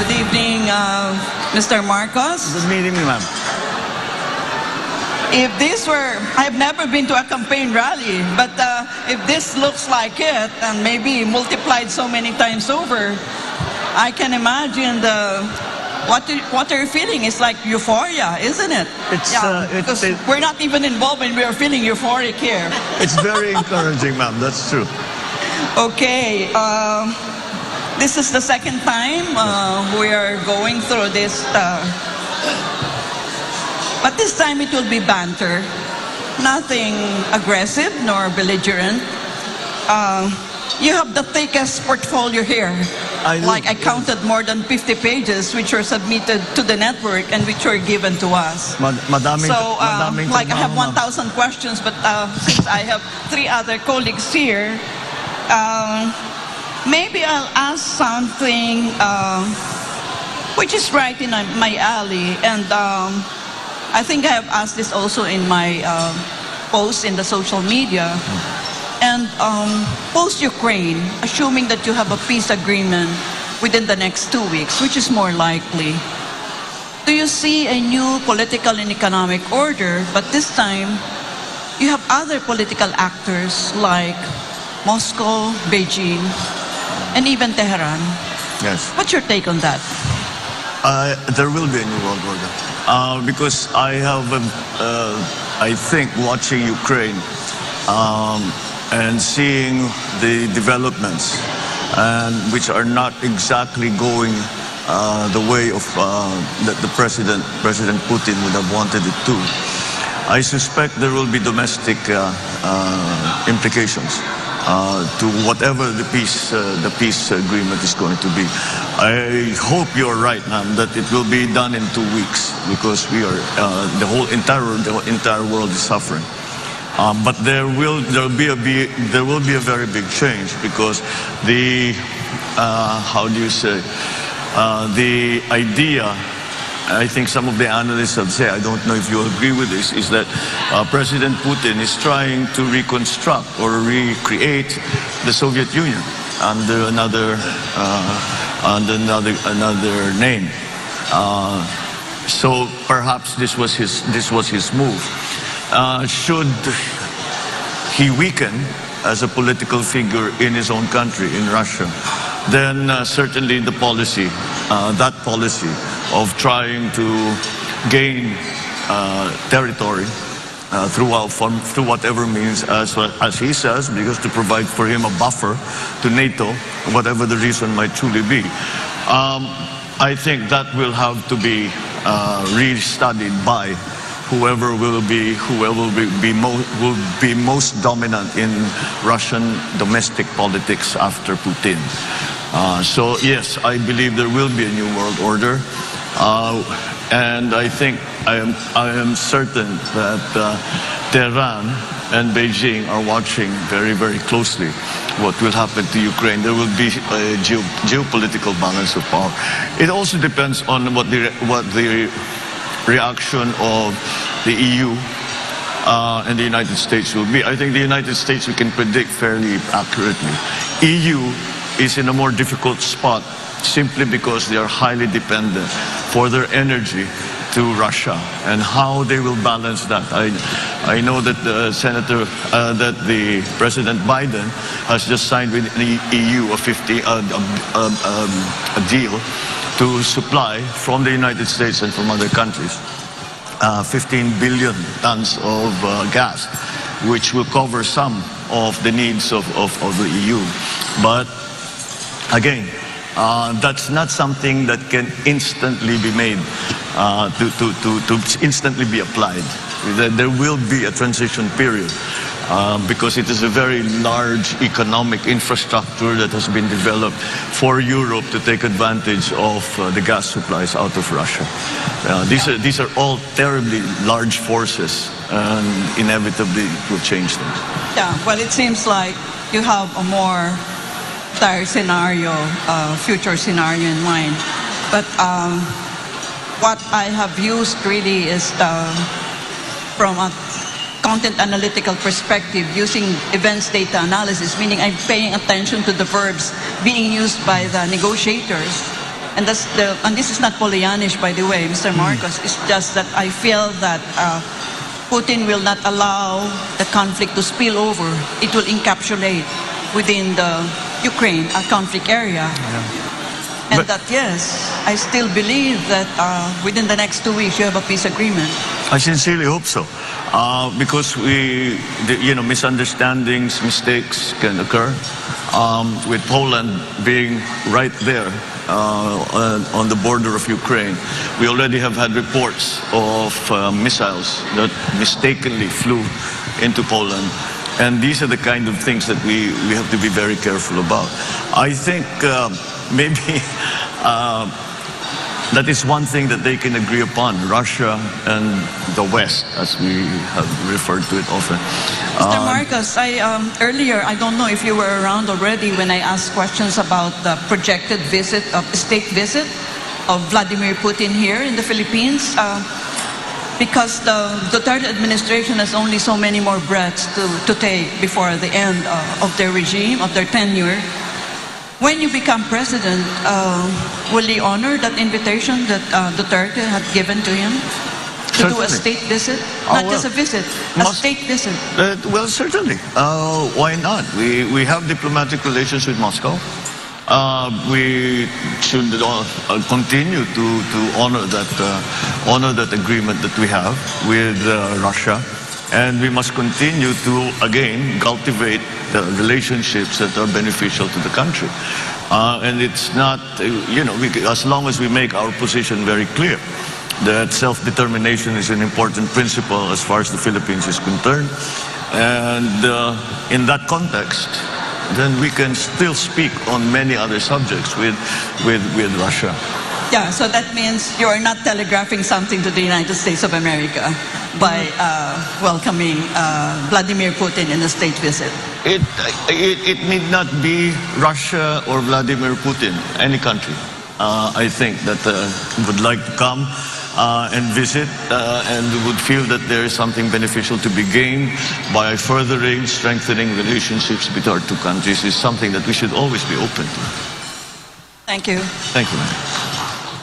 Good evening, Mr. Marcos. Good meeting you, ma'am. If this were, I've never been to a campaign rally, but if this looks like it, and maybe multiplied so many times over, I can imagine what you're feeling is like euphoria, isn't it? Because we're not even involved and we are feeling euphoric here. It's very encouraging, ma'am. That's true. Okay. This is the second time we are going through this. But this time it will be banter. Nothing aggressive nor belligerent. You have the thickest portfolio here. I counted more than 50 pages which were submitted to the network and which were given to us. I have 1,000 questions, but since I have 3 other colleagues here, maybe I'll ask something which is right in my alley, and I think I have asked this also in my posts in the social media. And post-Ukraine, assuming that you have a peace agreement within the next 2 weeks, which is more likely, do you see a new political and economic order, but this time you have other political actors like Moscow, Beijing, and even Tehran? Yes. What's your take on that? There will be a new world order. Because I have, I think, watching Ukraine and seeing the developments, and which are not exactly going the way of that the President Putin would have wanted it to. I suspect there will be domestic implications to whatever the peace agreement is going to be. I hope you're right, ma'am, that it will be done in 2 weeks, because we are the entire world is suffering. But there will be a very big change, because the how do you say, the idea, I think some of the analysts have said, I don't know if you agree with this, is that President Putin is trying to reconstruct or recreate the Soviet Union under another name. So perhaps this was his move. Should he weaken as a political figure in his own country, in Russia, then certainly the policy, that policy of trying to gain territory through whatever means, as he says, because to provide for him a buffer to NATO, whatever the reason might truly be. I think that will have to be re-studied by whoever will be most dominant in Russian domestic politics after Putin. So yes, I believe there will be a new world order, and I think I am certain that Tehran and Beijing are watching very, very closely what will happen to Ukraine. There will be a geopolitical balance of power. It also depends on what the reaction of the EU and the United States will be. I think the United States we can predict fairly accurately. EU is in a more difficult spot simply because they are highly dependent for their energy to Russia, and how they will balance that. I know that the President Biden has just signed with the EU a deal to supply from the United States and from other countries 15 billion tons of gas, which will cover some of the needs of the EU. But again, that's not something that can instantly be made, to instantly be applied. There will be a transition period, because it is a very large economic infrastructure that has been developed for Europe to take advantage of the gas supplies out of Russia. These are all terribly large forces, and inevitably it will change things. Yeah, well, it seems like you have a more dire scenario, future scenario in mind. But what I have used really is from a content analytical perspective, using events data analysis, meaning I'm paying attention to the verbs being used by the negotiators and and this is not Pollyannish, by the way, Mr. Marcos. It's just that I feel that Putin will not allow the conflict to spill over. It will encapsulate within the Ukraine conflict area. And that, yes, I still believe that within the next 2 weeks you have a peace agreement. I sincerely hope so, because misunderstandings, mistakes can occur. With Poland being right there on the border of Ukraine, we already have had reports of missiles that mistakenly flew into Poland. And these are the kind of things that we have to be very careful about. I think maybe that is one thing that they can agree upon, Russia and the West, as we have referred to it often. Mr. Marcos, earlier, I don't know if you were around already when I asked questions about the projected state visit of Vladimir Putin here in the Philippines. Because the Duterte administration has only so many more breaths to take before the end of their regime, of their tenure. When you become president, will he honor that invitation that Duterte had given to him to do a state visit? Not just a visit, a state visit. Well, certainly. Why not? We have diplomatic relations with Moscow. We should continue to honor that agreement that we have with Russia. And we must continue to, again, cultivate the relationships that are beneficial to the country. And it's not, as long as we make our position very clear that self-determination is an important principle as far as the Philippines is concerned. And in that context, then we can still speak on many other subjects with Russia. Yeah, so that means you are not telegraphing something to the United States of America by welcoming Vladimir Putin in a state visit. It need not be Russia or Vladimir Putin, any country. I think that would like to come and visit and would feel that there is something beneficial to be gained by furthering, strengthening relationships between our two countries is something that we should always be open to. Thank you. Thank you, ma'am.